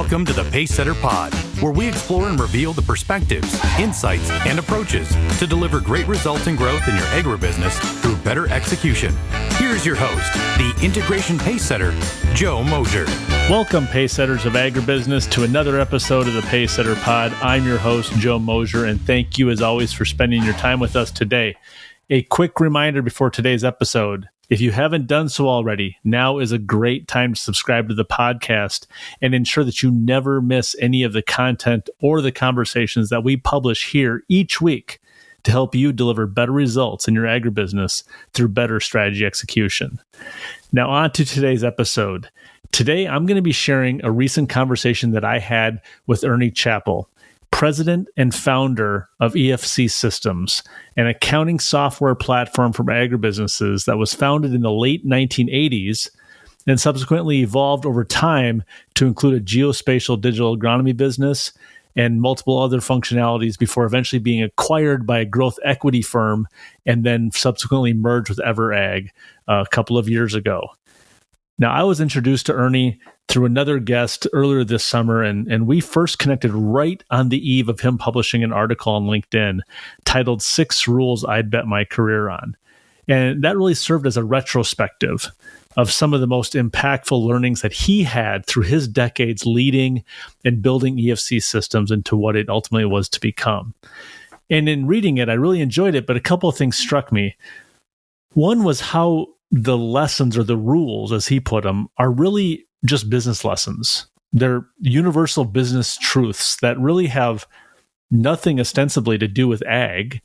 Welcome to the Pacesetter Pod, where we explore and reveal the perspectives, insights, and approaches to deliver great results and growth in your agribusiness through better execution. Here's your host, the Integration Pacesetter, Joe Mosier. Welcome, Pacesetters of Agribusiness, to another episode of the Pacesetter Pod. I'm your host, Joe Mosier, and thank you, as always, for spending your time with us today. A quick reminder before today's episode. If you haven't done so already, now is a great time to subscribe to the podcast and ensure that you never miss any of the content or the conversations that we publish here each week to help you deliver better results in your agribusiness through better strategy execution. Now, on to today's episode. Today, I'm going to be sharing a recent conversation that I had with Ernie Chappell, president and founder of EFC Systems, an accounting software platform for agribusinesses that was founded in the late 1980s and subsequently evolved over time to include a geospatial digital agronomy business and multiple other functionalities before eventually being acquired by a growth equity firm and then subsequently merged with EverAg a couple of years ago. Now, I was introduced to Ernie through another guest earlier this summer, and we first connected right on the eve of him publishing an article on LinkedIn titled 6 Rules I'd Bet My Career On. And that really served as a retrospective of some of the most impactful learnings that he had through his decades leading and building EFC Systems into what it ultimately was to become. And in reading it, I really enjoyed it, but a couple of things struck me. One was how the lessons, or the rules, as he put them, are really just business lessons. They're universal business truths that really have nothing ostensibly to do with ag,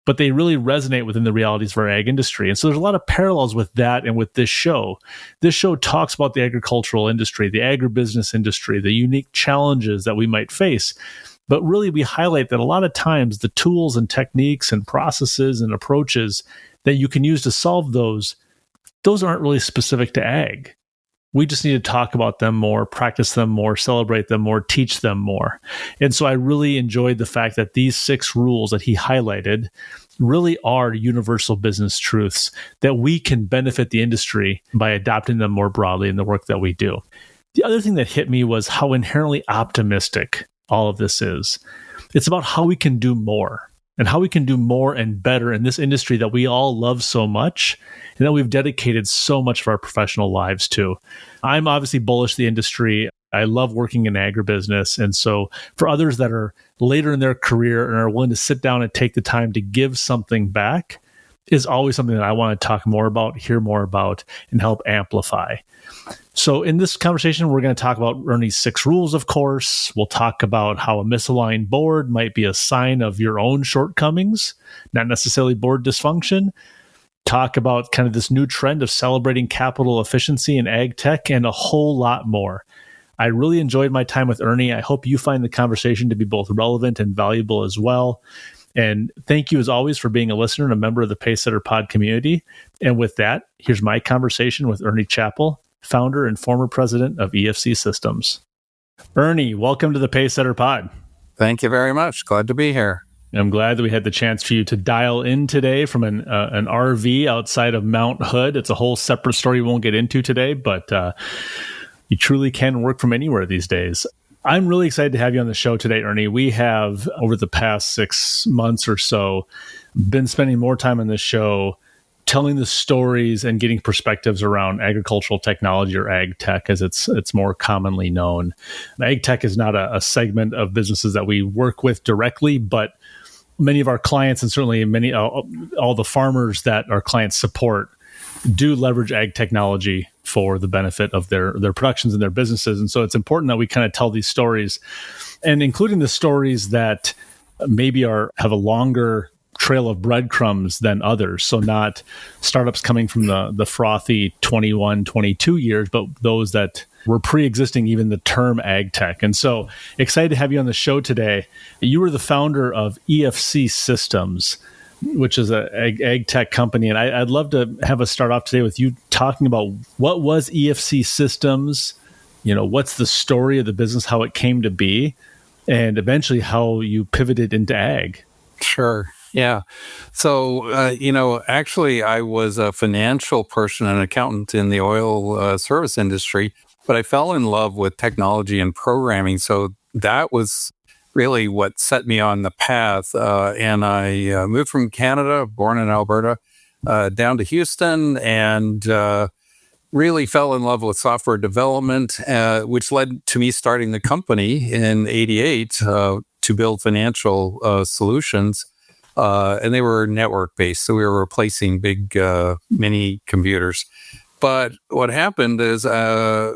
but they really resonate within the realities of our ag industry. And so there's a lot of parallels with that and with this show. This show talks about the agricultural industry, the agribusiness industry, the unique challenges that we might face. But really, we highlight that a lot of times the tools and techniques and processes and approaches that you can use to solve those aren't really specific to ag. We just need to talk about them more, practice them more, celebrate them more, teach them more. And so I really enjoyed the fact that these 6 rules that he highlighted really are universal business truths that we can benefit the industry by adopting them more broadly in the work that we do. The other thing that hit me was how inherently optimistic all of this is. It's about how we can do more. And how we can do more and better in this industry that we all love so much and that we've dedicated so much of our professional lives to. I'm obviously bullish the industry. I love working in agribusiness. And so for others that are later in their career and are willing to sit down and take the time to give something back is always something that I want to talk more about, hear more about, and help amplify. So in this conversation, we're going to talk about Ernie's 6 rules, of course. We'll talk about how a misaligned board might be a sign of your own shortcomings, not necessarily board dysfunction. Talk about kind of this new trend of celebrating capital efficiency in ag tech, and a whole lot more. I really enjoyed my time with Ernie. I hope you find the conversation to be both relevant and valuable as well. And thank you, as always, for being a listener and a member of the Pacesetter Pod community. And with that, here's my conversation with Ernie Chappell, founder and former president of EFC Systems. Ernie, welcome to the Pacesetter Pod. Thank you very much. Glad to be here. I'm glad that we had the chance for you to dial in today from an RV outside of Mount Hood. It's a whole separate story we won't get into today, but you truly can work from anywhere these days. I'm really excited to have you on the show today, Ernie. We have, over the past 6 months or so, been spending more time on this show telling the stories and getting perspectives around agricultural technology, or ag tech as it's more commonly known. Ag tech is not a segment of businesses that we work with directly, but many of our clients, and certainly all the farmers that our clients support, do leverage ag technology for the benefit of their productions and their businesses. And so it's important that we kind of tell these stories, and including the stories that maybe have a longer trail of breadcrumbs than others. So not startups coming from the frothy 21, 22 years, but those that were pre-existing even the term ag tech. And so excited to have you on the show today. You were the founder of EFC Systems, which is an ag tech company. And I'd love to have us start off today with you talking about what was EFC Systems, what's the story of the business, how it came to be, and eventually how you pivoted into ag. Sure. Yeah. So, actually, I was a financial person, an accountant in the oil service industry, but I fell in love with technology and programming. So that was really what set me on the path. And I moved from Canada, born in Alberta, down to Houston, and really fell in love with software development, which led to me starting the company in '88 to build financial solutions. And they were network based. So we were replacing big mini computers. But what happened is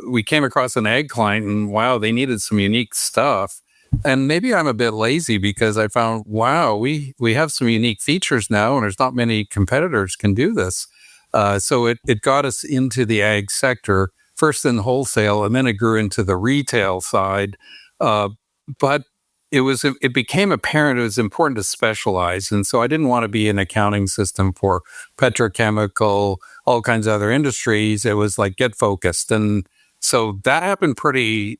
we came across an ag client and wow, they needed some unique stuff. And maybe I'm a bit lazy because I found, wow, we have some unique features now and there's not many competitors can do this. So it got us into the ag sector, first in wholesale, and then it grew into the retail side. But it became apparent it was important to specialize. And so I didn't want to be an accounting system for petrochemical, all kinds of other industries. It was like, get focused. And so that happened pretty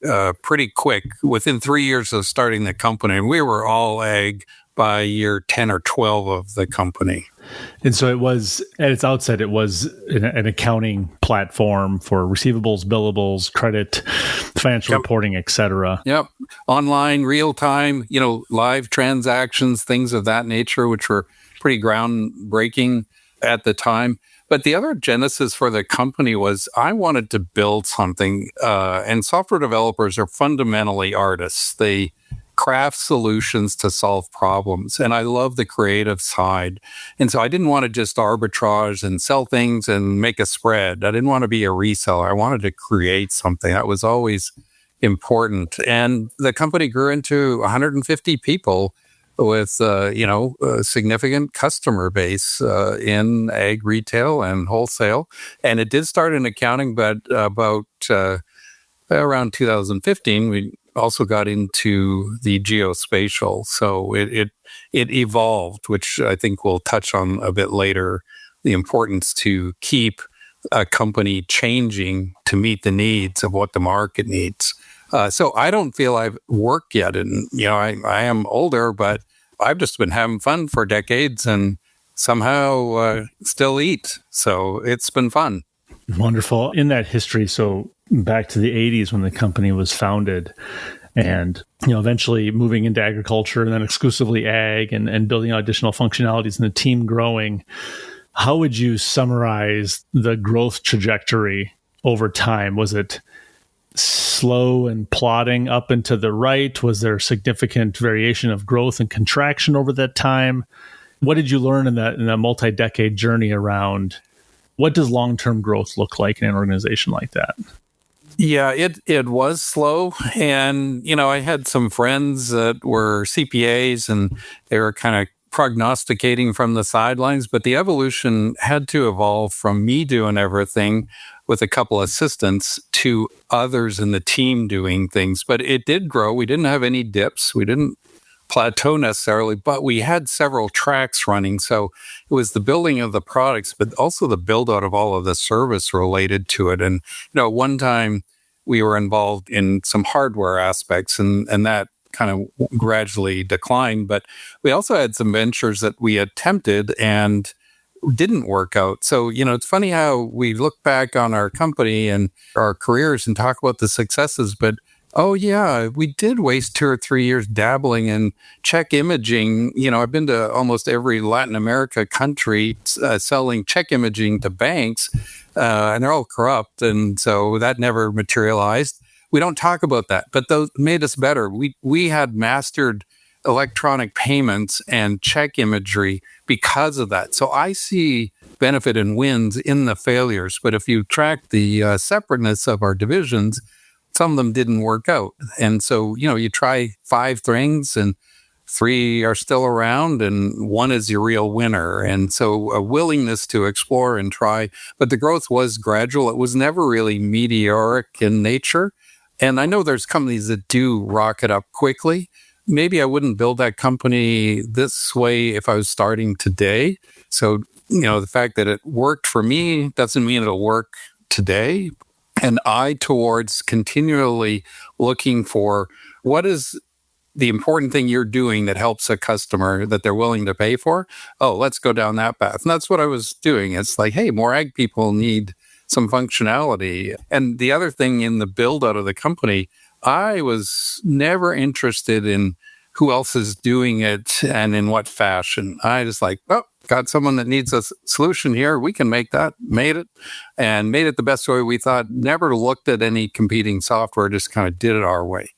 quick within 3 years of starting the company. And we were all ag by year 10 or 12 of the company. And so it was, at its outset, it was an accounting platform for receivables, billables, credit, financial reporting, et cetera. Yep. Online, real time, live transactions, things of that nature, which were pretty groundbreaking at the time. But the other genesis for the company was I wanted to build something, and software developers are fundamentally artists. They craft solutions to solve problems. And I love the creative side. And so I didn't want to just arbitrage and sell things and make a spread. I didn't want to be a reseller. I wanted to create something. That was always important. And the company grew into 150 people with, a significant customer base in ag retail and wholesale. And it did start in accounting, but about around 2015, we also got into the geospatial. So it evolved, which I think we'll touch on a bit later, the importance to keep a company changing to meet the needs of what the market needs. So I don't feel I've worked yet. And, I am older, but I've just been having fun for decades and somehow still eat. So it's been fun. Wonderful. In that history, so back to the 80s when the company was founded and, eventually moving into agriculture and then exclusively ag and building out additional functionalities and the team growing, how would you summarize the growth trajectory over time? Was it slow and plodding up and to the right? Was there significant variation of growth and contraction over that time? What did you learn in that multi-decade journey around what does long-term growth look like in an organization like that? Yeah, it was slow. And, I had some friends that were CPAs and they were kind of prognosticating from the sidelines, but the evolution had to evolve from me doing everything with a couple assistants to others in the team doing things. But it did grow. We didn't have any dips. We didn't plateau necessarily, but we had several tracks running. So it was the building of the products, but also the build out of all of the service related to it. And, one time we were involved in some hardware aspects and that kind of gradually declined. But we also had some ventures that we attempted and didn't work out. So, it's funny how we look back on our company and our careers and talk about the successes, but oh, yeah, we did waste 2 or 3 years dabbling in check imaging. I've been to almost every Latin America country selling check imaging to banks, and they're all corrupt. And so that never materialized. We don't talk about that, but those made us better. We had mastered electronic payments and check imagery because of that. So I see benefit and wins in the failures. But if you track the separateness of our divisions, some of them didn't work out. And so, you try 5 things and 3 are still around and 1 is your real winner. And so a willingness to explore and try, but the growth was gradual. It was never really meteoric in nature. And I know there's companies that do rocket up quickly. Maybe I wouldn't build that company this way if I was starting today. So, the fact that it worked for me doesn't mean it'll work today. An eye towards continually looking for what is the important thing you're doing that helps a customer that they're willing to pay for, oh, let's go down that path. And that's what I was doing. It's like, hey, more ag people need some functionality. And the other thing in the build out of the company, I was never interested in who else is doing it and in what fashion. I just like, oh, got someone that needs a solution here. We can make that, made it the best way we thought. Never looked at any competing software, just kind of did it our way.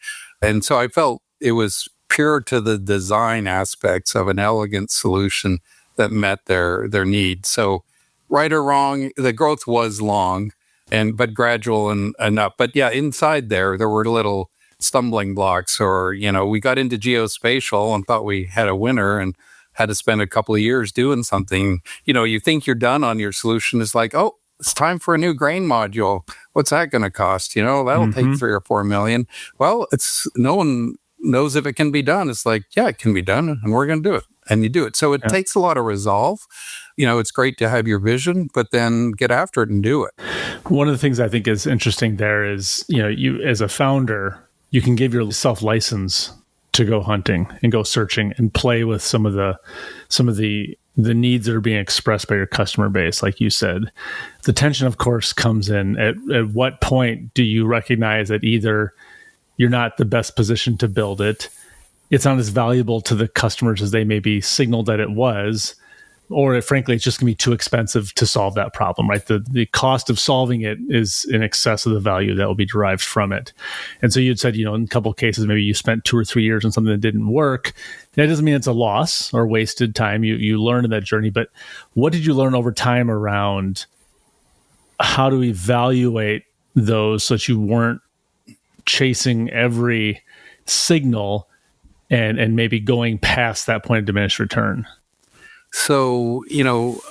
And so I felt it was pure to the design aspects of an elegant solution that met their needs. So right or wrong, the growth was long, but gradual and up. But yeah, inside there were little stumbling blocks, or, we got into geospatial and thought we had a winner and had to spend a couple of years doing something. You think you're done on your solution. It's like, oh, it's time for a new grain module. What's that going to cost? That'll take $3 or $4 million. Well, no one knows if it can be done. It's like, yeah, it can be done, and we're going to do it. And you do it. So it takes a lot of resolve. It's great to have your vision, but then get after it and do it. One of the things I think is interesting there is, you as a founder, you can give yourself license to go hunting and go searching and play with some of the needs that are being expressed by your customer base. Like you said, the tension, of course, comes in at what point do you recognize that either you're not the best position to build it, it's not as valuable to the customers as they maybe signaled that it was, or frankly, it's just going to be too expensive to solve that problem, right? The cost of solving it is in excess of the value that will be derived from it. And so you'd said, in a couple of cases, maybe you spent 2 or 3 years on something that didn't work. That doesn't mean it's a loss or wasted time. You learn in that journey. But what did you learn over time around how to evaluate those so that you weren't chasing every signal and maybe going past that point of diminished return? So,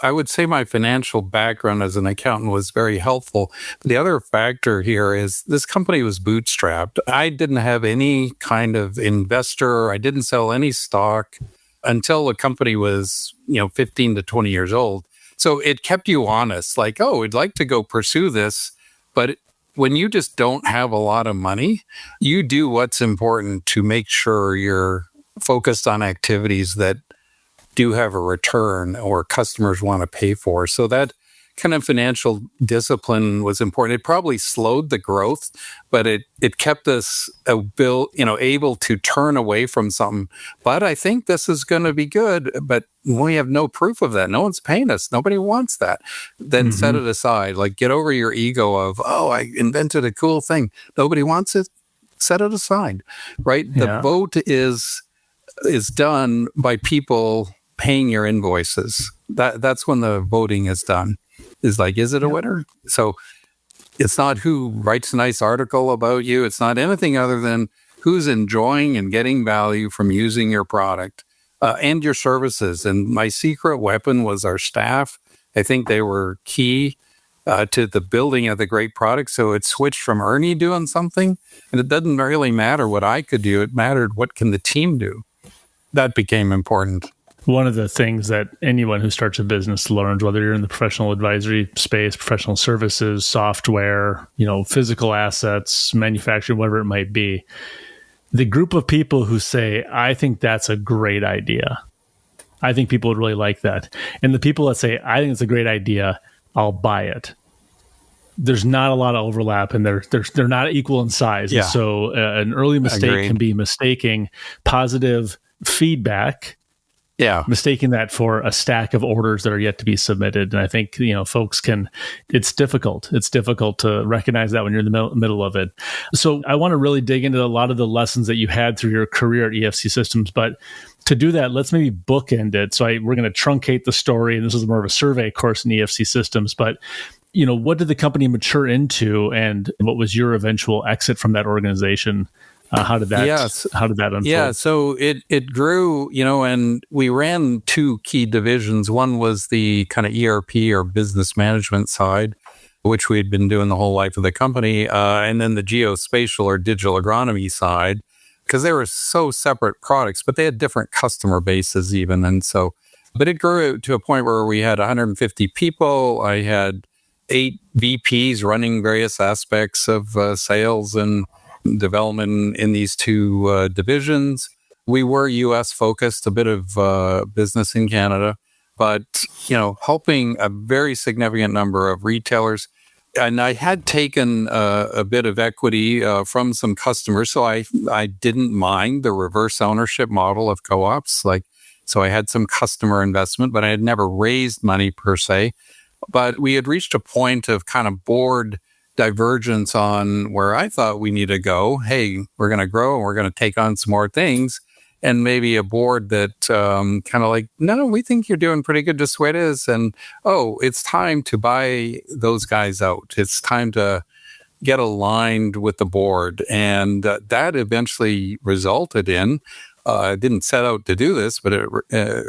I would say my financial background as an accountant was very helpful. The other factor here is this company was bootstrapped. I didn't have any kind of investor. I didn't sell any stock until the company was, 15 to 20 years old. So it kept you honest, like, oh, we'd like to go pursue this. But when you just don't have a lot of money, you do what's important to make sure you're focused on activities that do have a return or customers want to pay for. So that kind of financial discipline was important. It probably slowed the growth, but it kept us able to turn away from something. But I think this is going to be good, but we have no proof of that. No one's paying us. Nobody wants that. Then set it aside. Like, get over your ego of, oh, I invented a cool thing. Nobody wants it. Set it aside, right? Yeah. The vote is done by people paying your invoices. That's when the voting is done. Is like, is it a winner? So it's not who writes a nice article about you. It's not anything other than who's enjoying and getting value from using your product and your services. And my secret weapon was our staff. I think they were key to the building of the great product. So it switched from Ernie doing something, and it doesn't really matter what I could do. It mattered what can the team do. That became important. One of the things that anyone who starts a business learns, whether you're in the professional advisory space, professional services, software, physical assets, manufacturing, whatever it might be, the group of people who say, I think that's a great idea. I think people would really like that. And the people that say, I think it's a great idea, I'll buy it. There's not a lot of overlap, and they're not equal in size. Yeah. And so an early mistake can be mistaking positive feedback, mistaking that for a stack of orders that are yet to be submitted. And I think, folks it's difficult. It's difficult to recognize that when you're in the middle of it. So I want to really dig into a lot of the lessons that you had through your career at EFC Systems. But to do that, let's maybe bookend it. So we're going to truncate the story, and this is more of a survey course in EFC Systems. But what did the company mature into, and what was your eventual exit from that organization? How did that unfold? Yeah, so it grew, and we ran 2 key divisions. One was the kind of ERP or business management side, which we had been doing the whole life of the company, and then the geospatial or digital agronomy side, because they were so separate products, but they had different customer bases even. And so, but it grew to a point where we had 150 people. I had 8 VPs running various aspects of sales and development in these 2 divisions. We were U.S. focused, a bit of business in Canada, but, helping a very significant number of retailers. And I had taken a bit of equity from some customers, so I didn't mind the reverse ownership model of co-ops. So I had some customer investment, but I had never raised money per se. But we had reached a point of kind of board divergence on where I thought we need to go. Hey, we're going to grow and we're going to take on some more things. And maybe a board that kind of like, no, we think you're doing pretty good just the way it is. And, it's time to buy those guys out. It's time to get aligned with the board. And that eventually resulted in, I didn't set out to do this, but it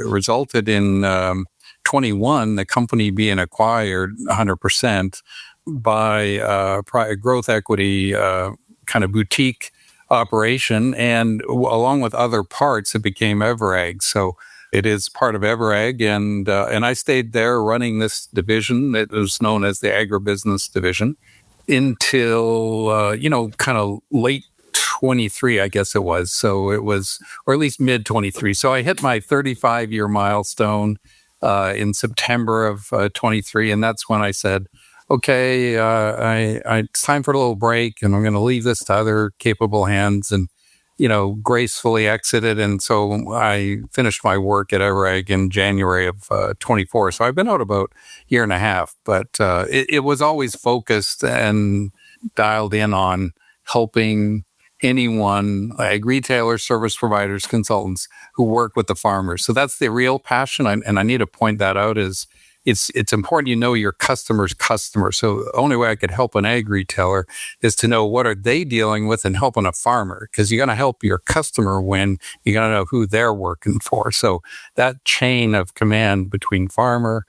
resulted in 21, the company being acquired 100% by growth equity kind of boutique operation, and along with other parts, it became Everag. So it is part of Everag, and I stayed there running this division that was known as the agribusiness division until kind of late 23, I guess it was. So it was, or at least mid 23. So I hit my 35-year milestone in September of 23, and that's when I said, okay, it's time for a little break, and I'm going to leave this to other capable hands, and, gracefully exited. And so I finished my work at Everag in January of 24. So I've been out about a year and a half, but it was always focused and dialed in on helping anyone, like retailers, service providers, consultants who work with the farmers. So that's the real passion. And I need to point that out is, it's important your customer's customer. So the only way I could help an ag retailer is to know what are they dealing with and helping a farmer, because you're going to help your customer when you got to know who they're working for. So that chain of command between farmer,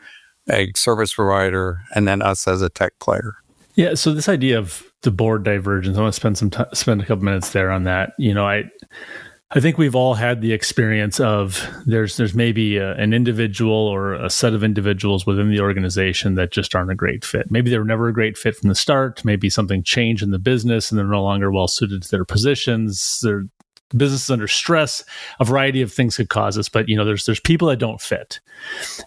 ag service provider, and then us as a tech player. Yeah. So this idea of the board divergence, I want to spend a couple minutes there on that. I think we've all had the experience of there's maybe an individual or a set of individuals within the organization that just aren't a great fit. Maybe they were never a great fit from the start. Maybe something changed in the business and they're no longer well suited to their positions. Their business is under stress. A variety of things could cause this, but there's people that don't fit.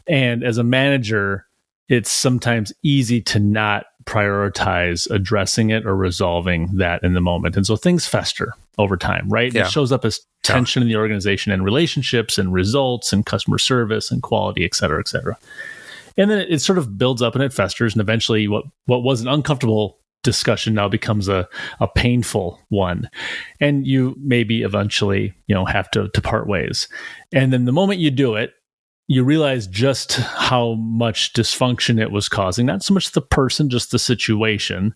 And as a manager, it's sometimes easy to not prioritize addressing it or resolving that in the moment. And so things fester over time, right? Yeah. It shows up as tension in the organization and relationships and results and customer service and quality, et cetera, et cetera. And then it sort of builds up and it festers. And eventually what was an uncomfortable discussion now becomes a painful one. And you maybe eventually, have to part ways. And then the moment you do it, you realize just how much dysfunction it was causing, not so much the person, just the situation.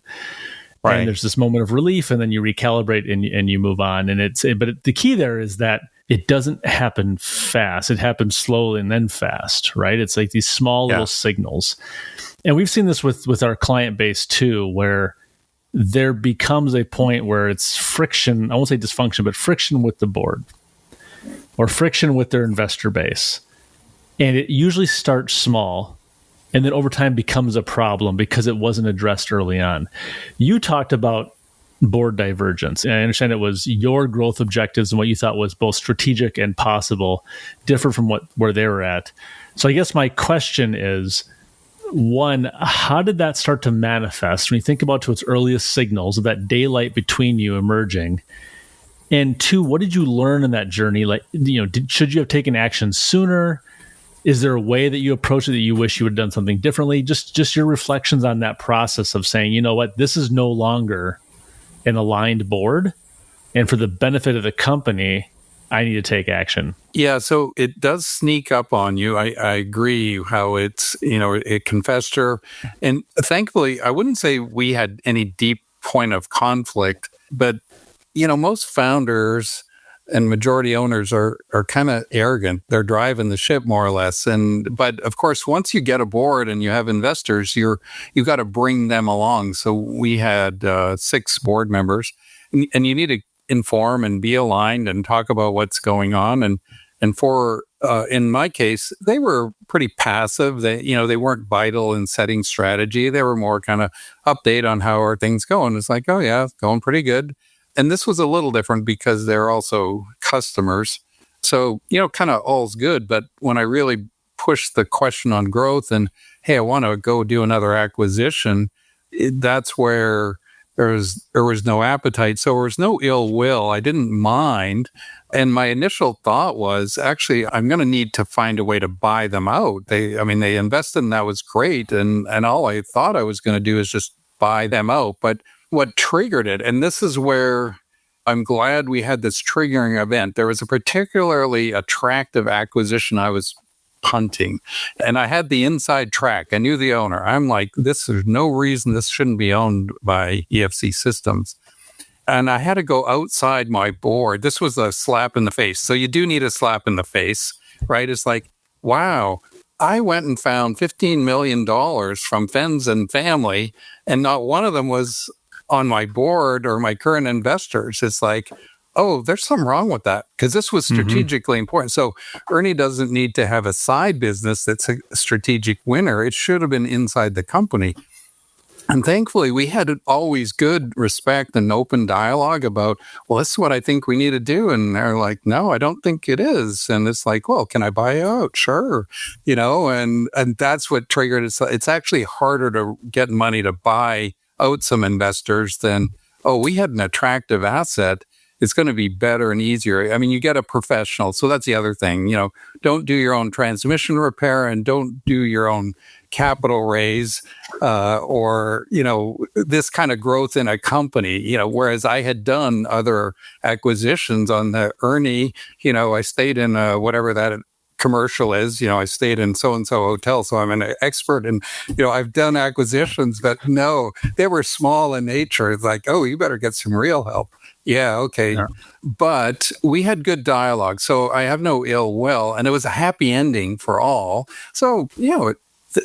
Right. And there's this moment of relief, and then you recalibrate and you move on. But the key there is that it doesn't happen fast. It happens slowly and then fast, right? It's like these small little signals. And we've seen this with our client base too, where there becomes a point where it's friction. I won't say dysfunction, but friction with the board or friction with their investor base. And it usually starts small and then over time becomes a problem because it wasn't addressed early on. You talked about board divergence. And I understand it was your growth objectives and what you thought was both strategic and possible, different from where they were at. So I guess my question is, one, how did that start to manifest when you think about to its earliest signals of that daylight between you emerging? And two, what did you learn in that journey? Should you have taken action sooner? Is there a way that you approach it that you wish you would have done something differently? Just your reflections on that process of saying, you know what, this is no longer an aligned board. And for the benefit of the company, I need to take action. Yeah, so it does sneak up on you. I agree how it's, it can fester. And thankfully, I wouldn't say we had any deep point of conflict, but, most founders and majority owners are kind of arrogant. They're driving the ship more or less. But of course, once you get aboard and you have investors, you've got to bring them along. So we had 6 board members, and you need to inform and be aligned and talk about what's going on. And for in my case, they were pretty passive. They weren't vital in setting strategy. They were more kind of update on how are things going. It's like, oh yeah, it's going pretty good. And this was a little different because they're also customers. So, kind of all's good. But when I really pushed the question on growth and, hey, I want to go do another acquisition, that's where there was no appetite. So there was no ill will. I didn't mind. And my initial thought was, actually, I'm going to need to find a way to buy them out. They invested and that was great. And all I thought I was going to do is just buy them out. But what triggered it, and this is where I'm glad we had this triggering event. There was a particularly attractive acquisition I was hunting, and I had the inside track. I knew the owner. I'm like, there's no reason this shouldn't be owned by EFC Systems. And I had to go outside my board. This was a slap in the face. So you do need a slap in the face, right? It's like, wow, I went and found $15 million from friends and family, and not one of them was on my board or my current investors. It's like, oh, there's something wrong with that, because this was strategically important. So Ernie doesn't need to have a side business that's a strategic winner. It should have been inside the company. And thankfully, we had always good respect and open dialogue about, well, this is what I think we need to do. And they're like, no, I don't think it is. And it's like, well, can I buy you out? Sure. And that's what triggered it. It's actually harder to get money to buy out some investors than, oh, we had an attractive asset. It's going to be better and easier. I mean, you get a professional. So that's the other thing, don't do your own transmission repair and don't do your own capital raise or this kind of growth in a company, whereas I had done other acquisitions on the Ernie, I stayed in whatever that commercial is, I stayed in so-and-so hotel, so I'm an expert and, I've done acquisitions, but no, they were small in nature. It's like, oh, you better get some real help. Yeah, okay. Yeah. But we had good dialogue, so I have no ill will, and it was a happy ending for all. So,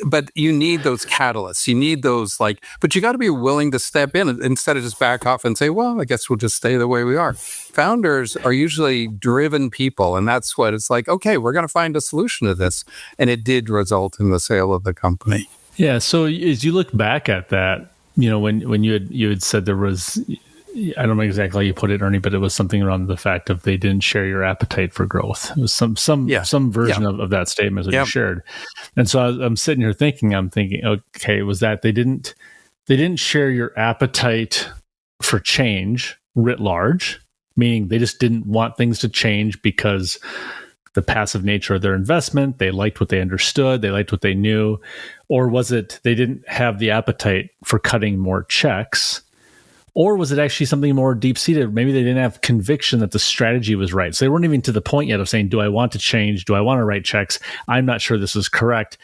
but you need those catalysts. You need those, but you got to be willing to step in instead of just back off and say, well, I guess we'll just stay the way we are. Founders are usually driven people, and that's what it's like, okay, we're going to find a solution to this. And it did result in the sale of the company. Yeah. So as you look back at that, when you had said there was, I don't know exactly how you put it, Ernie, but it was something around the fact of they didn't share your appetite for growth. It was some version of that statement that you shared. And so I'm sitting here thinking, okay, was that they didn't share your appetite for change writ large, meaning they just didn't want things to change because the passive nature of their investment, they liked what they understood, they liked what they knew, or was it they didn't have the appetite for cutting more checks? Or was it actually something more deep-seated? Maybe they didn't have conviction that the strategy was right. So they weren't even to the point yet of saying, do I want to change? Do I want to write checks? I'm not sure this is correct.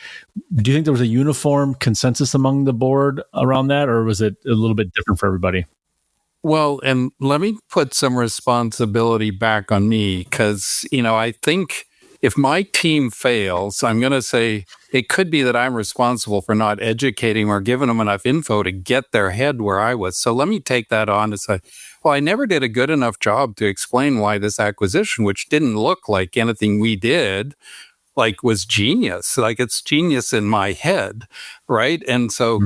Do you think there was a uniform consensus among the board around that, or was it a little bit different for everybody? Well, and let me put some responsibility back on me, because, I think if my team fails, I'm going to say it could be that I'm responsible for not educating or giving them enough info to get their head where I was. So let me take that on to say, well, I never did a good enough job to explain why this acquisition, which didn't look like anything we did, was genius. It's genius in my head, right? And so,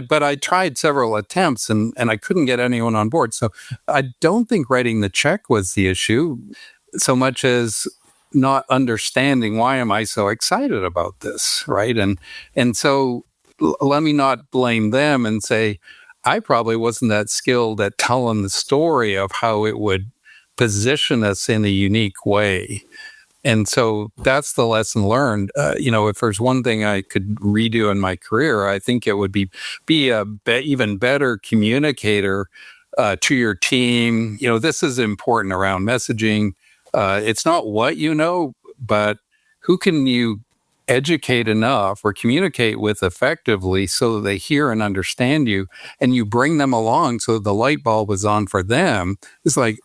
but I tried several attempts and I couldn't get anyone on board. So I don't think writing the check was the issue so much as not understanding why am I so excited about this, right? And so let me not blame them and say, I probably wasn't that skilled at telling the story of how it would position us in a unique way. And so that's the lesson learned. If there's one thing I could redo in my career, I think it would be a even better communicator to your team. This is important around messaging. It's not what you know, but who can you educate enough or communicate with effectively so that they hear and understand you, and you bring them along so the light bulb is on for them. It's like,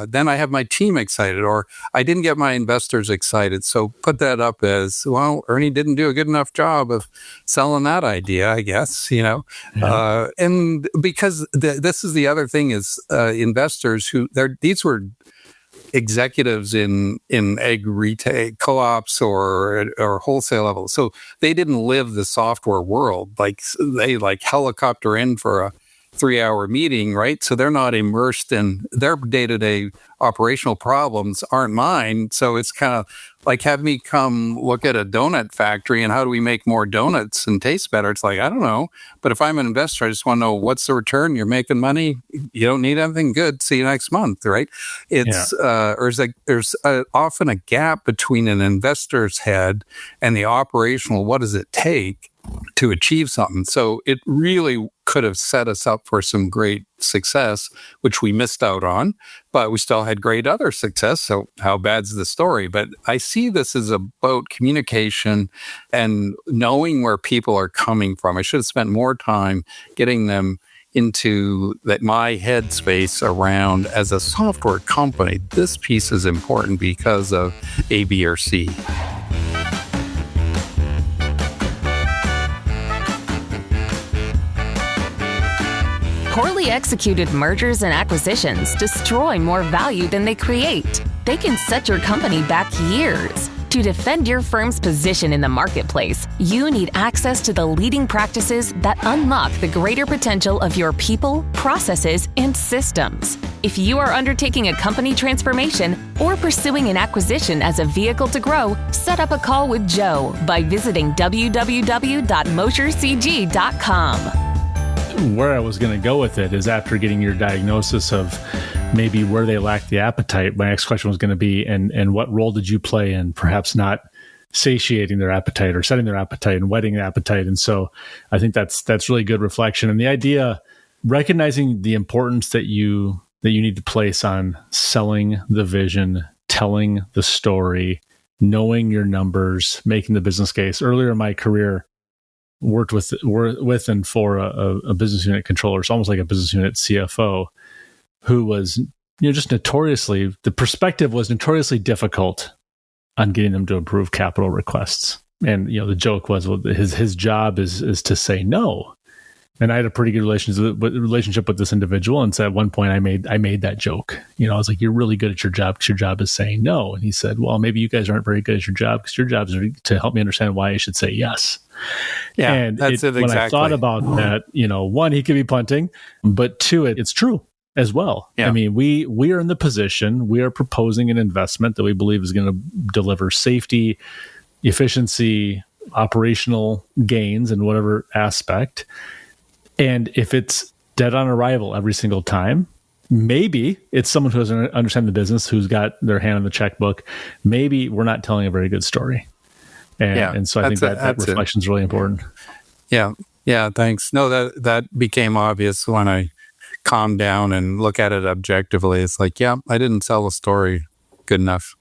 then I have my team excited, or I didn't get my investors excited. So put that up as, well, Ernie didn't do a good enough job of selling that idea, I guess, and because this is the other thing is investors these were executives in egg retail co-ops or wholesale level. So they didn't live the software world. They helicopter in for 3-hour meeting, right? So they're not immersed in their day-to-day operational problems aren't mine. So it's kind of like, have me come look at a donut factory and how do we make more donuts and taste better? It's like, I don't know. But if I'm an investor, I just want to know, what's the return? You're making money. You don't need anything. Good. See you next month, right? It's there's often a gap between an investor's head and the operational. What does it take to achieve something? So it really could have set us up for some great success, which we missed out on, but we still had great other success. So how bad's the story? But I see this as about communication and knowing where people are coming from. I should have spent more time getting them into that my headspace around, as a software company, this piece is important because of A, B, or C. Poorly executed mergers and acquisitions destroy more value than they create. They can set your company back years. To defend your firm's position in the marketplace, you need access to the leading practices that unlock the greater potential of your people, processes, and systems. If you are undertaking a company transformation or pursuing an acquisition as a vehicle to grow, set up a call with Joe by visiting www.moshercg.com. Where I was going to go with it is, after getting your diagnosis of maybe where they lack the appetite, my next question was going to be, and what role did you play in perhaps not satiating their appetite or setting their appetite and whetting the appetite? And so I think that's really good reflection. And the idea, recognizing the importance that you need to place on selling the vision, telling the story, knowing your numbers, making the business case. Earlier in my career, worked with and for a business unit controller. It's almost like a business unit CFO, who was, just notoriously, the perspective was notoriously difficult on getting them to approve capital requests. And, the joke was, well, his job is to say no. And I had a pretty good relationship with this individual. And so at one point I made that joke. I was like, you're really good at your job because your job is saying no. And he said, well, maybe you guys aren't very good at your job because your job is to help me understand why I should say yes. Yeah, and that's it exactly. When I thought about that, one, he could be punting, but two, it's true as well. Yeah. I mean, we are in the position, we are proposing an investment that we believe is going to deliver safety, efficiency, operational gains in whatever aspect. And if it's dead on arrival every single time, maybe it's someone who doesn't understand the business, who's got their hand on the checkbook. Maybe we're not telling a very good story. And so I think that reflection is really important. Yeah. Yeah. Thanks. No, that became obvious when I calmed down and look at it objectively. It's like, yeah, I didn't sell the story good enough.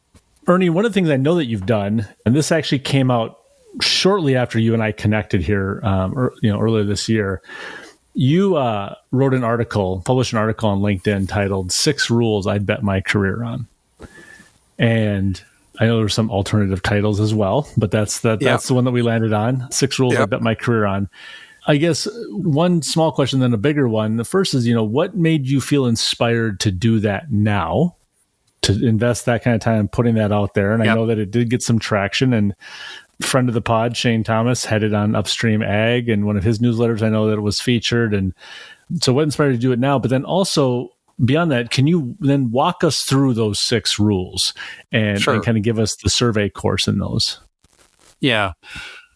Ernie, one of the things I know that you've done, and this actually came out shortly after you and I connected here, earlier this year. You published an article on LinkedIn titled 6 Rules I'd Bet My Career On. And I know there's some alternative titles as well, but that's the one that we landed on. 6 Rules I'd Bet My Career On. I guess one small question, then a bigger one. The first is, what made you feel inspired to do that now, to invest that kind of time putting that out there? And I know that it did get some traction, and friend of the pod, Shane Thomas, headed on Upstream Ag, and one of his newsletters, I know that it was featured. And so what inspired you to do it now? But then also beyond that, can you then walk us through those 6 rules and kind of give us the survey course in those? Yeah.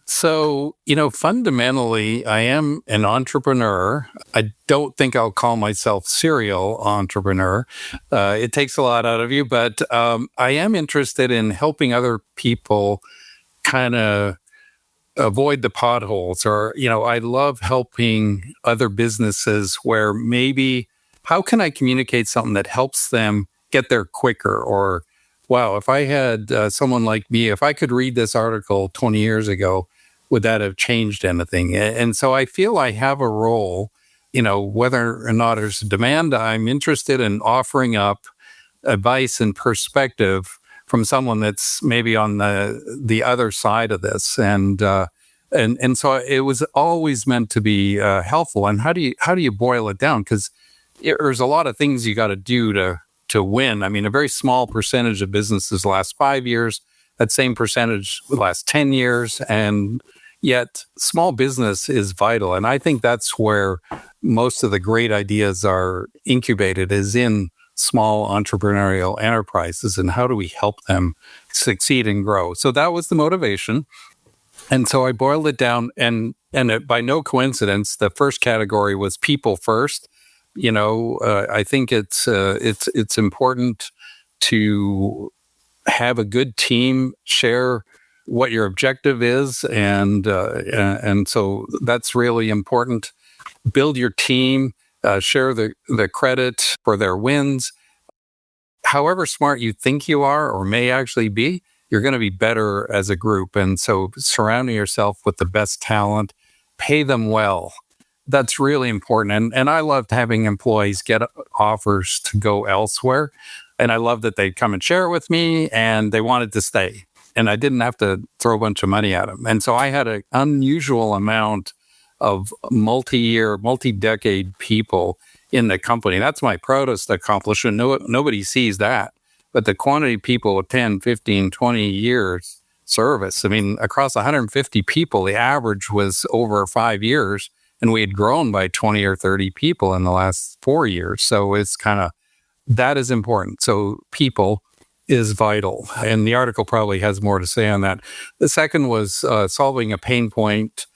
So, fundamentally, I am an entrepreneur. I don't think I'll call myself serial entrepreneur. It takes a lot out of you, but I am interested in helping other people kind of avoid the potholes, or, I love helping other businesses where maybe, how can I communicate something that helps them get there quicker? Or, wow, if I had someone like me, if I could read this article 20 years ago, would that have changed anything? And so I feel I have a role, whether or not there's a demand, I'm interested in offering up advice and perspective from someone that's maybe on the other side of this, and so it was always meant to be helpful. And how do you boil it down? Because there's a lot of things you got to do to win. I mean, a very small percentage of businesses last 5 years. That same percentage last 10 years, and Yet small business is vital. And I think that's where most of the great ideas are incubated, is in small entrepreneurial enterprises. And how do we help them succeed and grow? So that was the motivation. And so I boiled it down, and by no coincidence, the first category was people first. I think it's important to have a good team, share what your objective is, and so that's really important. Build your team, share the credit for their wins. However smart you think you are or may actually be, you're going to be better as a group. And so surrounding yourself with the best talent, pay them well. That's really important. And I loved having employees get offers to go elsewhere. And I loved that they'd come and share it with me, and they wanted to stay. And I didn't have to throw a bunch of money at them. And so I had an unusual amount of multi-year, multi-decade people in the company. That's my proudest accomplishment. Nobody sees that. But the quantity of people with 10, 15, 20 years service, I mean, across 150 people, the average was over 5 years. And we had grown by 20 or 30 people in the last 4 years. So it's that is important. So people is vital. And the article probably has more to say on that. The second was solving a pain point,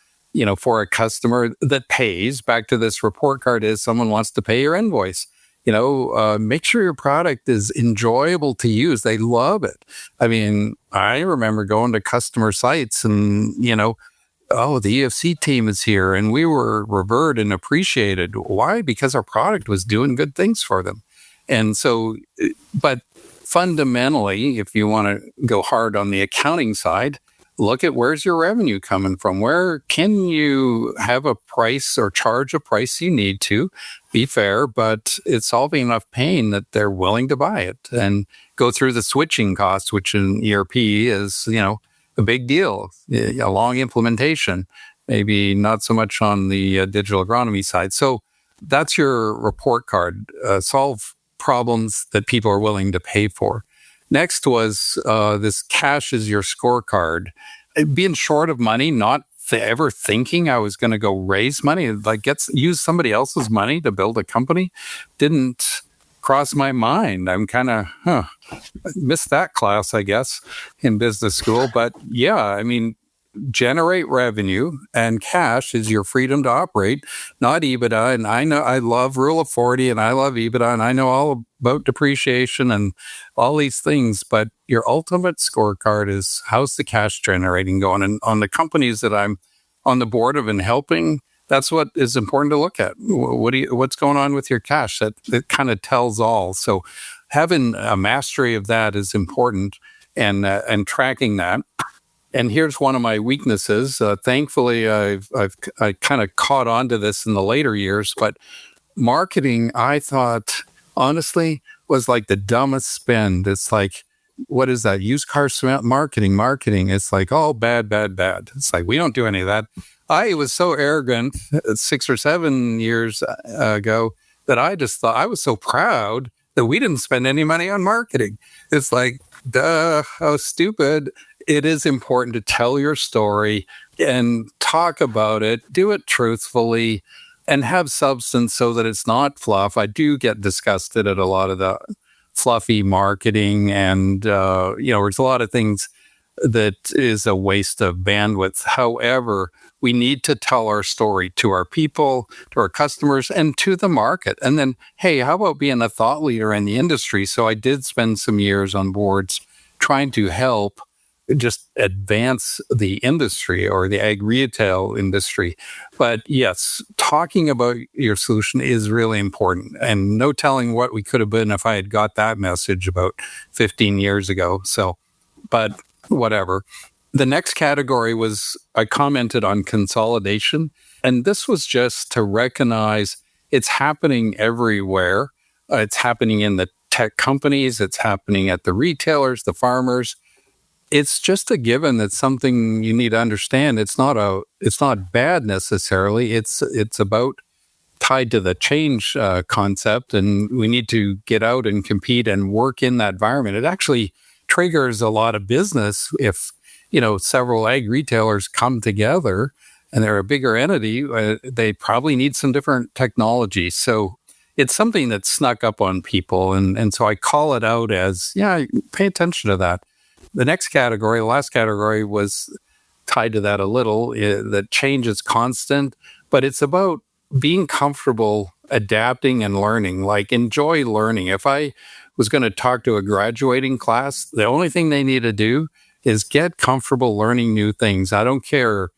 for a customer that pays. Back to this report card is someone wants to pay your invoice. Make sure your product is enjoyable to use. They love it. I mean, I remember going to customer sites and, oh, the EFC team is here, and we were revered and appreciated. Why? Because our product was doing good things for them. And so, but fundamentally, if you want to go hard on the accounting side, look at where's your revenue coming from? Where can you have a price or charge a price you need to? Be fair, but it's solving enough pain that they're willing to buy it, and go through the switching costs, which in ERP is, a big deal, a long implementation, maybe not so much on the digital agronomy side. So that's your report card. Solve problems that people are willing to pay for. Next was this cash is your scorecard. Being short of money, not ever thinking I was going to go raise money, use somebody else's money to build a company, didn't cross my mind. I'm kind of, missed that class, I guess, in business school. But yeah, I mean, generate revenue, and cash is your freedom to operate, not EBITDA. And I know I love Rule of 40 and I love EBITDA, and I know all about depreciation and all these things, but your ultimate scorecard is how's the cash generating going? And on the companies that I'm on the board of and helping, that's what is important to look at. What's going on with your cash? That kind of tells all. So having a mastery of that is important, and tracking that. And here's one of my weaknesses. Thankfully, I kind of caught on to this in the later years, but marketing, I thought, honestly, was like the dumbest spend. It's like, what is that? Used car marketing. It's like, oh, bad. It's like, we don't do any of that. I was so arrogant 6 or 7 years ago that I just thought I was so proud that we didn't spend any money on marketing. It's like, duh, how stupid. It is important to tell your story and talk about it, do it truthfully, and have substance so that it's not fluff. I do get disgusted at a lot of the fluffy marketing, and there's a lot of things that is a waste of bandwidth. However, we need to tell our story to our people, to our customers, and to the market. And then, hey, how about being a thought leader in the industry? So I did spend some years on boards trying to help just advance the industry, or the ag retail industry. But yes, talking about your solution is really important, and no telling what we could have been if I had got that message about 15 years ago. So, but whatever. The next category was, I commented on consolidation, and this was just to recognize it's happening everywhere. It's happening in the tech companies. It's happening at the retailers, the farmers. It's just a given. That's something you need to understand. It's not bad necessarily. It's about tied to the change concept, and we need to get out and compete and work in that environment. It actually triggers a lot of business if several ag retailers come together and they're a bigger entity, they probably need some different technology. So it's something that's snuck up on people. And so I call it out as, pay attention to that. The next category, the last category, was tied to that a little. That change is constant, but it's about being comfortable adapting and learning, like enjoy learning. If I was going to talk to a graduating class, the only thing they need to do is get comfortable learning new things. I don't care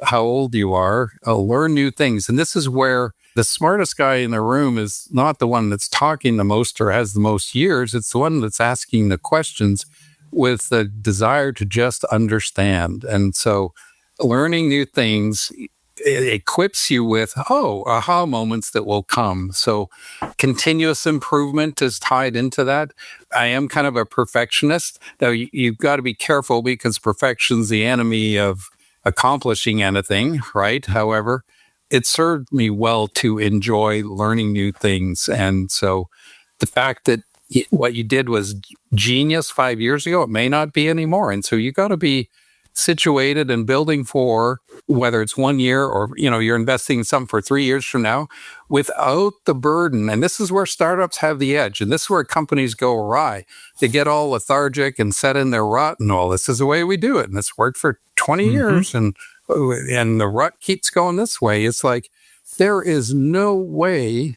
how old you are, learn new things. And this is where the smartest guy in the room is not the one that's talking the most or has the most years. It's the one that's asking the questions with the desire to just understand. And so learning new things, it equips you with, aha moments that will come. So continuous improvement is tied into that. I am kind of a perfectionist. Now, you've got to be careful because perfection's the enemy of accomplishing anything, right? However, it served me well to enjoy learning new things. And so the fact that what you did was genius 5 years ago, it may not be anymore. And so you got to be situated and building for, whether it's 1 year or, you're investing in something for 3 years from now, without the burden. And this is where startups have the edge. And this is where companies go awry. They get all lethargic and set in their rut and all. This is the way we do it. And it's worked for 20 years. And the rut keeps going this way. It's like, there is no way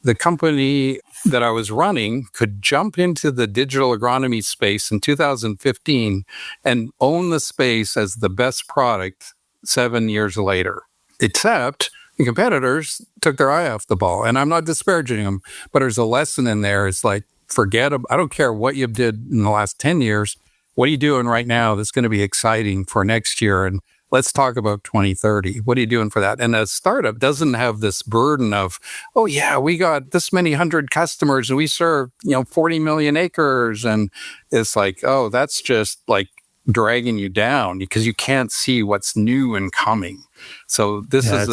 the company that I was running could jump into the digital agronomy space in 2015 and own the space as the best product 7 years later, except the competitors took their eye off the ball. And I'm not disparaging them, but there's a lesson in there. It's like, I don't care what you did in the last 10 years. What are you doing right now that's going to be exciting for next year? And let's talk about 2030. What are you doing for that? And a startup doesn't have this burden of, we got this many 100 customers and we serve, 40 million acres. And it's like, that's just like dragging you down because you can't see what's new and coming. So this is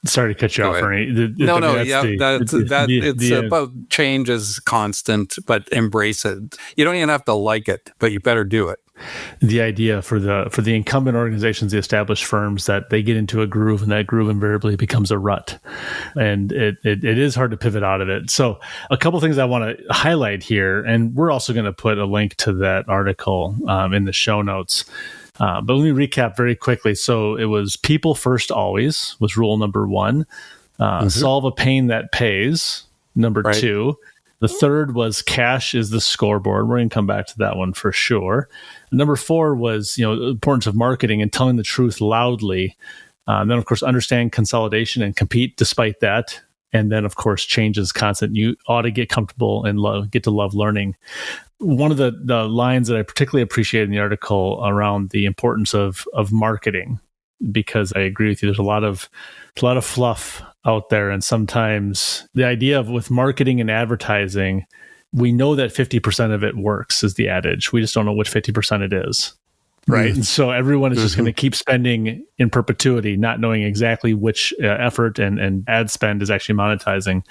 sorry to cut you off, Ernie. It's about change is constant, but embrace it. You don't even have to like it, but you better do it. The idea for the incumbent organizations, the established firms, that they get into a groove and that groove invariably becomes a rut, and it is hard to pivot out of it. So a couple things I want to highlight here, and we're also going to put a link to that article in the show notes. But let me recap very quickly. So it was people first always was rule number 1. Solve a pain that pays, number 2. The third was cash is the scoreboard. We're going to come back to that one for sure. Number 4 was, the importance of marketing and telling the truth loudly. Then, of course, understand consolidation and compete despite that. And then, of course, change is constant. You ought to get comfortable and get to love learning. One of the lines that I particularly appreciated in the article around the importance of marketing, because I agree with you, there's a lot of fluff out there. And sometimes the idea of with marketing and advertising, we know that 50% of it works is the adage. We just don't know which 50% it is. Right. And so everyone is just going to keep spending in perpetuity, not knowing exactly which effort and ad spend is actually monetizing.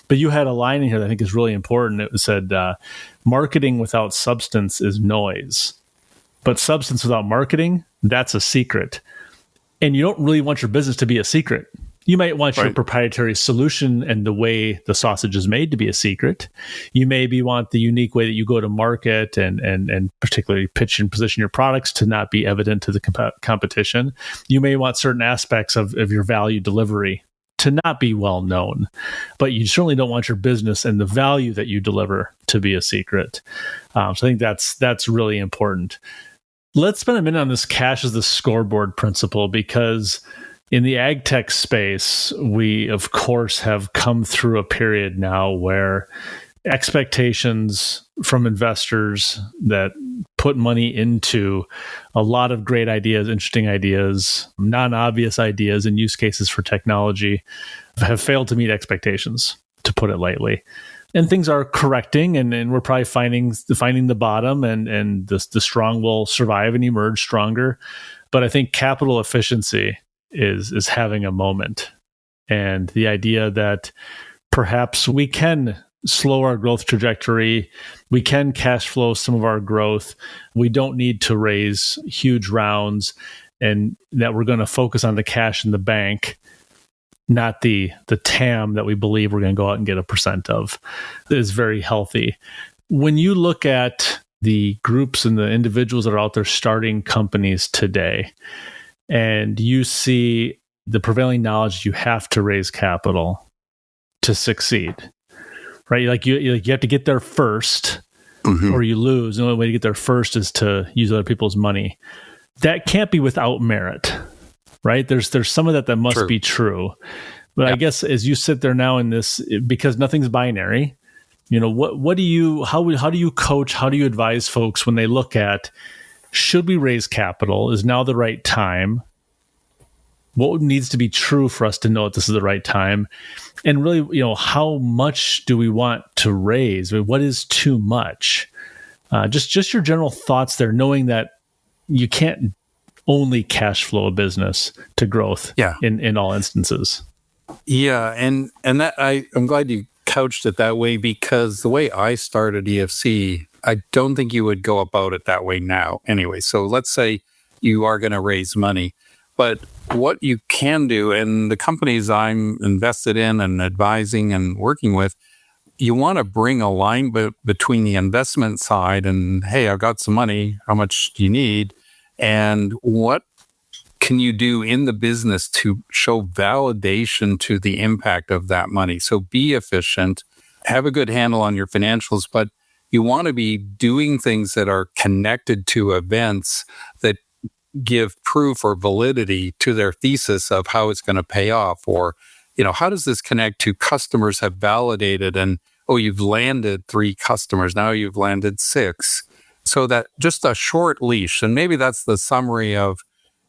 But you had a line in here that I think is really important. It said, marketing without substance is noise, but substance without marketing, that's a secret. And you don't really want your business to be a secret. You might want your proprietary solution and the way the sausage is made to be a secret. You maybe want the unique way that you go to market and particularly pitch and position your products to not be evident to the competition. You may want certain aspects of your value delivery to not be well known, but you certainly don't want your business and the value that you deliver to be a secret. So I think that's really important. Let's spend a minute on this cash as the scoreboard principle, because in the ag tech space, we, of course, have come through a period now where expectations from investors that put money into a lot of great ideas, interesting ideas, non-obvious ideas, and use cases for technology have failed to meet expectations, to put it lightly. And things are correcting, and we're probably finding the bottom, and the strong will survive and emerge stronger. But I think capital efficiency is having a moment, and the idea that perhaps we can slow our growth trajectory. We can cash flow some of our growth. We don't need to raise huge rounds, and that we're going to focus on the cash in the bank, not the TAM that we believe we're going to go out and get 1% of. It is very healthy. When you look at the groups and the individuals that are out there starting companies today, and you see the prevailing knowledge, you have to raise capital to succeed, right? Like you have to get there first, or you lose. The only way to get there first is to use other people's money. That can't be without merit, right? There's some of that must be true. But I guess as you sit there now in this, because nothing's binary, what do you, how do you coach, how do you advise folks when they look at, should we raise capital? Is now the right time? What needs to be true for us to know that this is the right time? And really, how much do we want to raise? I mean, what is too much? Just your general thoughts there, knowing that you can't only cash flow a business to growth in all instances. Yeah. And that I'm glad you couched it that way, because the way I started EFC, I don't think you would go about it that way now anyway. So let's say you are going to raise money, but what you can do, and the companies I'm invested in and advising and working with, you want to bring alignment between the investment side and, hey, I've got some money, how much do you need? And what can you do in the business to show validation to the impact of that money? So be efficient, have a good handle on your financials, but you want to be doing things that are connected to events that give proof or validity to their thesis of how it's going to pay off. Or, how does this connect to customers have validated and, you've landed 3 customers, now you've landed 6. So that just a short leash. And maybe that's the summary of,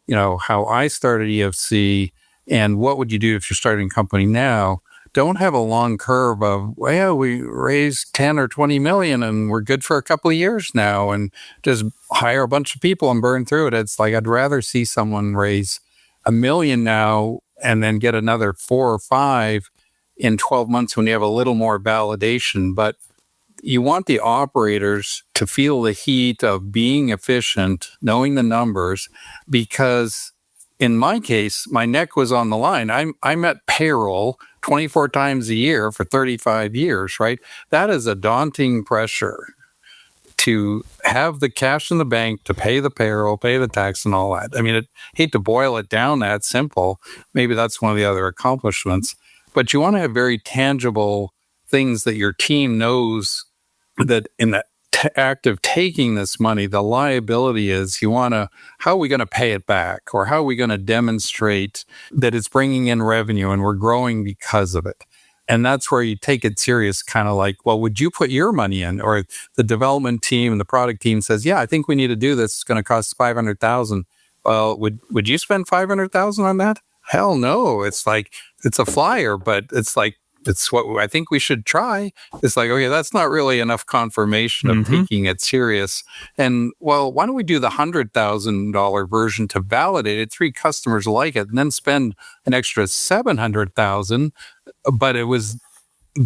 how I started EFC and what would you do if you're starting a company now. Don't have a long curve of, we raised 10 or 20 million and we're good for a couple of years now, and just hire a bunch of people and burn through it. It's like, I'd rather see someone raise $1 million now and then get another 4 or 5 in 12 months when you have a little more validation. But you want the operators to feel the heat of being efficient, knowing the numbers, because in my case, my neck was on the line. I'm at payroll 24 times a year for 35 years, right? That is a daunting pressure to have the cash in the bank to pay the payroll, pay the tax and all that. I mean, I hate to boil it down that simple. Maybe that's one of the other accomplishments. But you want to have very tangible things that your team knows that in the act of taking this money, the liability is, how are we going to pay it back? Or how are we going to demonstrate that it's bringing in revenue and we're growing because of it? And that's where you take it serious, kind of like, well, would you put your money in? Or the development team and the product team says, I think we need to do this. It's going to cost $500,000. Well, would you spend $500,000 on that? Hell no. It's like, it's a flyer, but it's like, it's what I think we should try. It's like, okay, that's not really enough confirmation of taking it serious. And, well, why don't we do the $100,000 version to validate it? 3 customers like it, and then spend an extra $700,000. But it was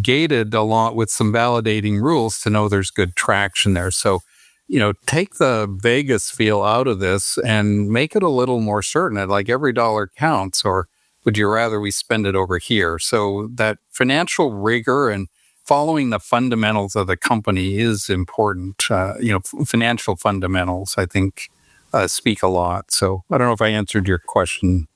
gated along with some validating rules to know there's good traction there. So, take the Vegas feel out of this and make it a little more certain. Like every dollar counts, or would you rather we spend it over here? So that financial rigor and following the fundamentals of the company is important. Financial fundamentals, I think, speak a lot. So I don't know if I answered your question.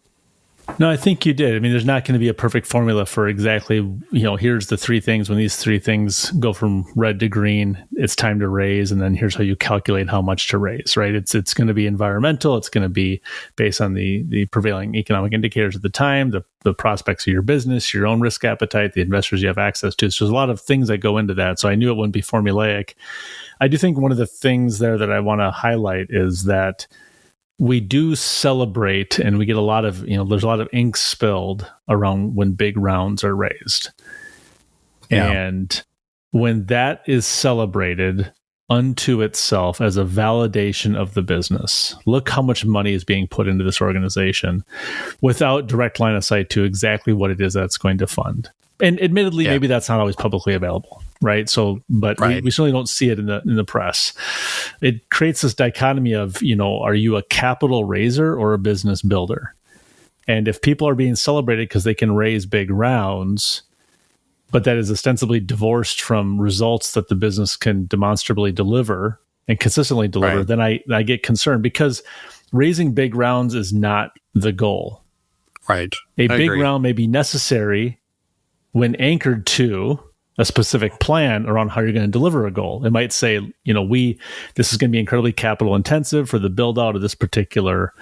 No, I think you did. I mean, there's not going to be a perfect formula for exactly, here's the 3 things. When these 3 things go from red to green, it's time to raise. And then here's how you calculate how much to raise, right? It's going to be environmental. It's going to be based on the prevailing economic indicators at the time, the prospects of your business, your own risk appetite, the investors you have access to. So there's a lot of things that go into that. So I knew it wouldn't be formulaic. I do think one of the things there that I want to highlight is that we do celebrate, and we get a lot of, there's a lot of ink spilled around when big rounds are raised. Yeah. And when that is celebrated unto itself as a validation of the business, look how much money is being put into this organization without direct line of sight to exactly what it is that's going to fund. And admittedly, maybe that's not always publicly available. right? So, but Right. we certainly don't see it in the press. It creates this dichotomy of, are you a capital raiser or a business builder? And if people are being celebrated because they can raise big rounds, but that is ostensibly divorced from results that the business can demonstrably deliver and consistently deliver, Right. then I get concerned, because raising big rounds is not the goal. Right. A I big agree. round may be necessary when anchored to a specific plan around how you're going to deliver a goal. It might say, this is going to be incredibly capital intensive for the build out of this particular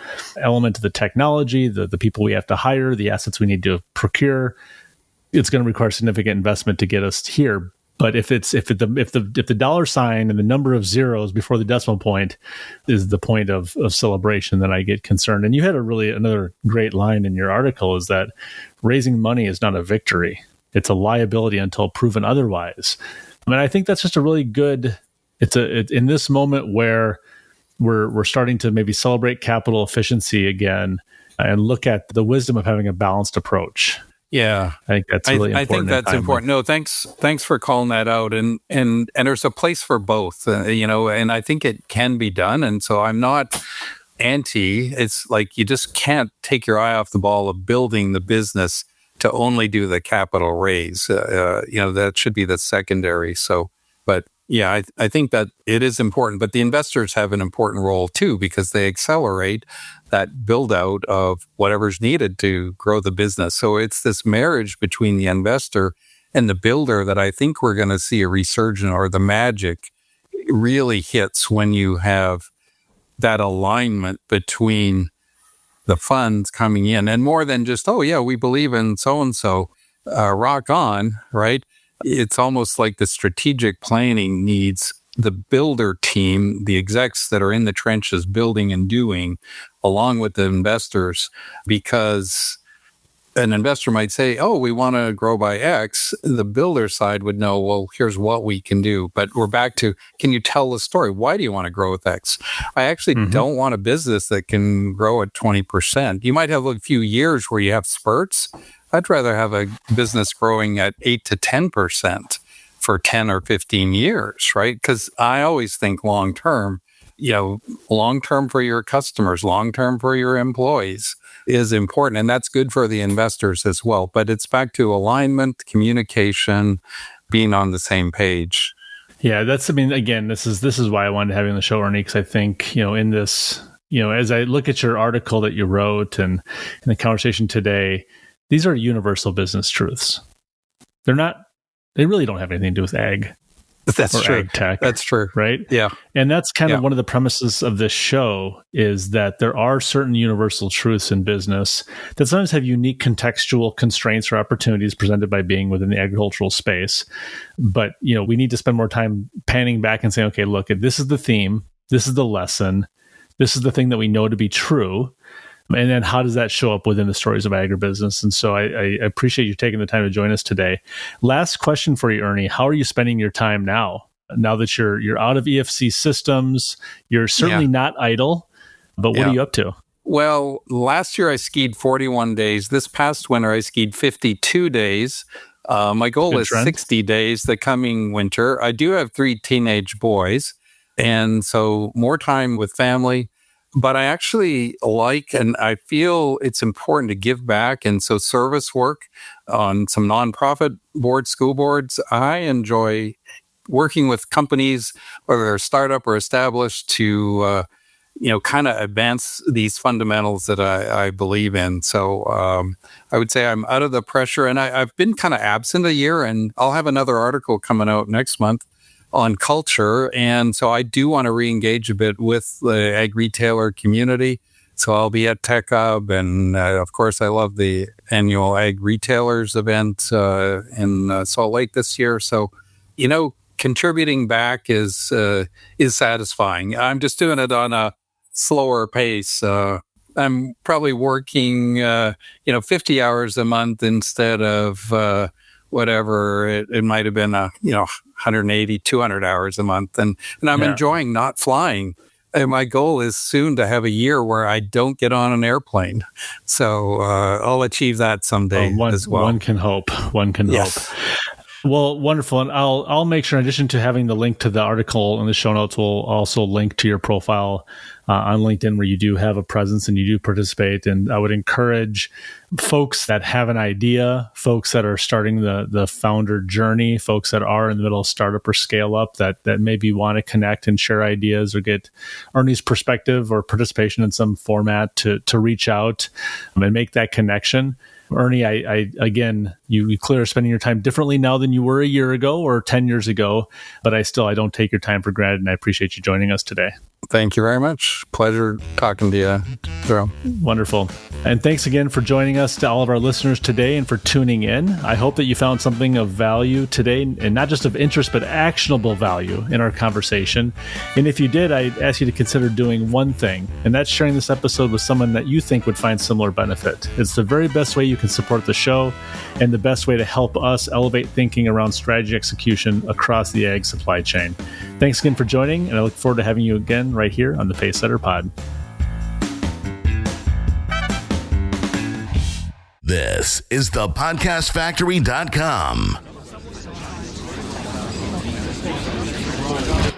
element of the technology, the people we have to hire, the assets we need to procure. It's going to require significant investment to get us here. But if the dollar sign and the number of zeros before the decimal point is the point of celebration, then I get concerned. And you had another great line in your article, is that raising money is not a victory. It's a liability until proven otherwise. I mean, I think that's just a really good, it's in this moment where we're starting to maybe celebrate capital efficiency again and look at the wisdom of having a balanced approach. Yeah, I think that's really important. I think that's important. No, thanks for calling that out. And there's a place for both, and I think it can be done. And so I'm not anti. It's like you just can't take your eye off the ball of building the business to only do the capital raise. That should be the secondary. So, but yeah, I think that it is important. But the investors have an important role too, because they accelerate that build out of whatever's needed to grow the business. So it's this marriage between the investor and the builder that I think we're going to see a resurgence, or the magic really hits when you have that alignment between the funds coming in, and more than just, oh yeah, we believe in so-and-so, rock on, right? It's almost like the strategic planning needs the builder team, the execs that are in the trenches building and doing, along with the investors, because an investor might say, oh, we want to grow by X. The builder side would know, well, here's what we can do. But we're back to, can you tell the story? Why do you want to grow with X? I actually don't want a business that can grow at 20%. You might have a few years where you have spurts. I'd rather have a business growing at 8 to 10% for 10 or 15 years, right? Because I always think long-term, long-term for your customers, long-term for your employees is important. And that's good for the investors as well. But it's back to alignment, communication, being on the same page. Yeah, again, this is why I wanted to have you on the show, Ernie, because I think, in this, as I look at your article that you wrote and in the conversation today, these are universal business truths. They really don't have anything to do with ag. That's or true. ag tech. That's true. Right? Yeah. And that's kind of one of the premises of this show, is that there are certain universal truths in business that sometimes have unique contextual constraints or opportunities presented by being within the agricultural space. But, we need to spend more time panning back and saying, okay, look, this is the theme. This is the lesson. This is the thing that we know to be true. And then how does that show up within the stories of agribusiness? And so I appreciate you taking the time to join us today. Last question for you, Ernie. How are you spending your time now? Now that you're out of EFC Systems, you're certainly not idle, but what are you up to? Well, last year I skied 41 days. This past winter I skied 52 days. My goal is 60 days the coming winter. I do have 3 teenage boys, and so more time with family. But I actually like, and I feel it's important to give back. And so service work on some nonprofit boards, school boards, I enjoy working with companies, whether they're startup or established, to, kind of advance these fundamentals that I believe in. So I would say I'm out of the pressure, and I've been kind of absent a year, and I'll have another article coming out next month on culture. And so I do want to re-engage a bit with the ag retailer community. So I'll be at Tech Hub. And of course, I love the annual ag retailers event in Salt Lake this year. So, contributing back is satisfying. I'm just doing it on a slower pace. I'm probably working, 50 hours a month instead of whatever it might have been, 180, 200 hours a month. And I'm enjoying not flying. And my goal is soon to have a year where I don't get on an airplane. So I'll achieve that someday as well. One can hope. One can hope. Well, wonderful. And I'll make sure, in addition to having the link to the article in the show notes, we'll also link to your profile on LinkedIn, where you do have a presence and you do participate. And I would encourage folks that have an idea, folks that are starting the founder journey, folks that are in the middle of startup or scale up, that maybe want to connect and share ideas or get Ernie's perspective or participation in some format to reach out and make that connection. Ernie, I again, you clearly are spending your time differently now than you were a year ago or 10 years ago, but I don't take your time for granted, and I appreciate you joining us today. Thank you very much. Pleasure talking to you, Joe. Wonderful. And thanks again for joining us, to all of our listeners today, and for tuning in. I hope that you found something of value today, and not just of interest, but actionable value in our conversation. And if you did, I ask you to consider doing one thing, and that's sharing this episode with someone that you think would find similar benefit. It's the very best way you can support the show, and the best way to help us elevate thinking around strategy execution across the ag supply chain. Thanks again for joining, and I look forward to having you again right here on the Pacesetter Pod. This is the podcastfactory.com.